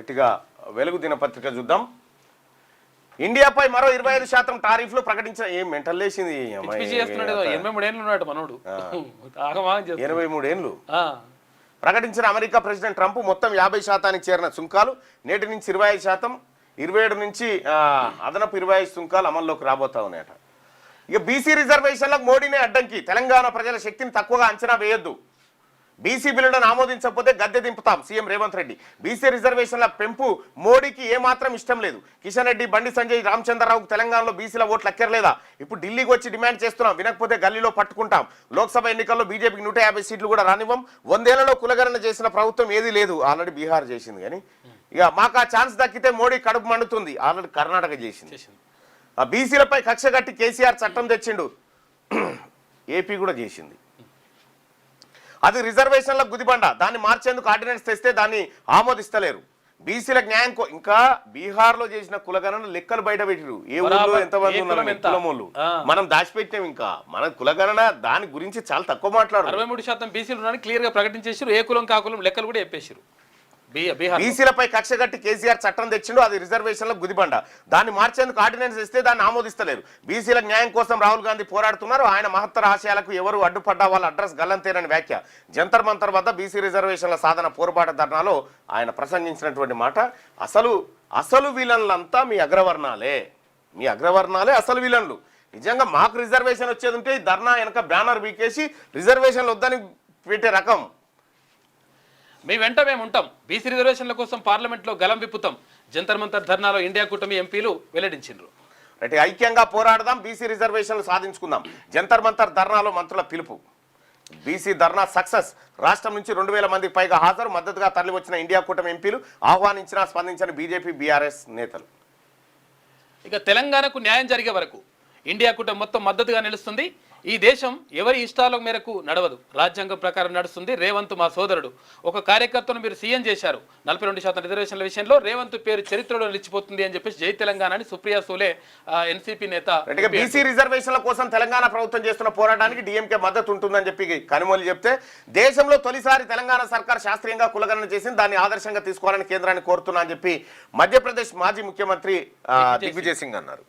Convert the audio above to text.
రైట్గా వెలుగు దినపత్రిక చూద్దాం. ఇండియాపై మరో 25% టారిఫ్లు ప్రకటించిన ఏం మెంటల్ లేసింది. 83 ఏళ్ళు ప్రకటించిన అమెరికా ప్రెసిడెంట్ ట్రంప్ మొత్తం 50% చేరిన సుంకాలు నేటి నుంచి 25%, 27 నుంచి అదనపు 25 సుంకాలు అమల్లోకి రాబోతా ఉన్నాయట. ఇక బీసీ రిజర్వేషన్లకు మోడీనే అడ్డంకి, తెలంగాణ ప్రజల శక్తిని తక్కువగా అంచనా వేయొద్దు, బీసీ బిల్లులను ఆమోదించకపోతే గద్దె దింపుతాం సీఎం రేవంత్ రెడ్డి. బీసీ రిజర్వేషన్ల పెంపు మోడీకి ఏమాత్రం ఇష్టం లేదు. కిషన్ రెడ్డి, బండి సంజయ్, రామచంద్రరావుకు తెలంగాణలో బీసీల ఓట్లు అక్కర్లేదా? ఇప్పుడు ఢిల్లీకి వచ్చి డిమాండ్ చేస్తున్నాం, వినకపోతే గల్లీలో పట్టుకుంటాం. లోక్సభ ఎన్నికల్లో బీజేపీకి 150 సీట్లు కూడా రానివ్వం. 100 ఏళ్లలో కులగణన చేసిన ప్రభుత్వం ఏదీ లేదు, ఆల్రెడీ బీహార్ చేసింది. కానీ ఇక మాకు ఆ ఛాన్స్ దక్కితే మోడీ కడుపు మండుతుంది, ఆల్రెడీ కర్ణాటక చేసింది. బీసీలపై కక్ష కట్టి కేసీఆర్ చట్టం తెచ్చిండు, ఏపీ కూడా చేసింది. అది రిజర్వేషన్ల గుదిబండ, దాన్ని మార్చేందుకు ఆర్డినెన్స్ తెస్తే దాన్ని ఆమోదిస్తలేరు. బీసీలకు న్యాయం ఇంకా బీహార్లో చేసిన కులగణన లెక్కలు బయట పెట్టిరు, ఏ ఊళ్ళో ఎంతమంది ఉన్నారు కులమోళ్ళు, మనం దాచిపెట్టాం. ఇంకా మన కులగణన దాని గురించి చాలా తక్కువ మాట్లాడారు. 63% బీసీలు ఉన్నారని క్లియర్ గా ప్రకటించేసారు, ఏ కులం కాకులం లెక్కలు కూడా చెప్పేసారు. బీసీలపై కక్ష కట్టి కేసీఆర్ చట్టం తెచ్చిండు, అది రిజర్వేషన్లకు గుదిబండ, దాన్ని మార్చేందుకు ఆర్డినెన్స్ ఇస్తే దాన్ని ఆమోదిస్తలేరు. బీసీలకు న్యాయం కోసం రాహుల్ గాంధీ పోరాడుతున్నారు, ఆయన మహత్తర ఆశయాలకు ఎవరు అడ్డుపడ్డా వాళ్ళ అడ్రస్ గల్లంతేనని వ్యాఖ్య. జంతర్ మంతర్ వద్ద బీసీ రిజర్వేషన్ల సాధన పోరుబాట ధర్నాలో ఆయన ప్రసంగించినటువంటి మాట. అసలు విలన్లంతా మీ అగ్రవర్ణాలే, అసలు విలన్లు. నిజంగా మాకు రిజర్వేషన్ వచ్చేది ఉంటే ఈ ధర్నా వెనక బ్యానర్ బీకేసి రిజర్వేషన్లు వద్దని పెట్టే రకం. మీ వెంట మేము ఉంటాం, బీసీ రిజర్వేషన్ల కోసం పార్లమెంట్లో గలం విప్పుతాం, జంతర్ మంతర్ ధర్నాలో ఇండియా కూటమి ఎంపీలు వెల్లడించారు. అంటే ఐక్యంగా పోరాడదాం, బీసీ రిజర్వేషన్లు సాధించుకుందాం, జంతర్ మంతర్ ధర్నాలో మంత్రుల పిలుపు. బీసీ ధర్నా సక్సెస్, రాష్ట్రం నుంచి 2000 మందికి పైగా హాజరు, మద్దతుగా తరలి వచ్చిన ఇండియా కూటమి ఎంపీలు, ఆహ్వానించినా స్పందించని బీజేపీ బీఆర్ఎస్ నేతలు. ఇక తెలంగాణకు న్యాయం జరిగే వరకు ఇండియా కూటమి మొత్తం మద్దతుగా నిలుస్తుంది. ఈ దేశం ఎవరి ఇష్టాల మేరకు నడవదు, రాజ్యాంగం ప్రకారం నడుస్తుంది. రేవంత్ మా సోదరుడు, ఒక కార్యకర్తను మీరు సీఎం చేశారు, 42% రిజర్వేషన్ల విషయంలో రేవంత్ పేరు చరిత్రలో నిలిచిపోతుంది అని చెప్పేసి జై తెలంగాణ అని సుప్రియా సూలే ఎన్సీపీ నేత. బీసీ రిజర్వేషన్ల కోసం తెలంగాణ ప్రభుత్వం చేస్తున్న పోరాటానికి డీఎంకే మద్దతు ఉంటుందని చెప్పి కనుమోలు చెప్తే, దేశంలో తొలిసారి తెలంగాణ సర్కార్ శాస్త్రీయంగా కులగణన చేసింది, దాన్ని ఆదర్శంగా తీసుకోవాలని కేంద్రాన్ని కోరుతున్నా అని చెప్పి మధ్యప్రదేశ్ మాజీ ముఖ్యమంత్రి దిగ్విజయ్ సింగ్ అన్నారు.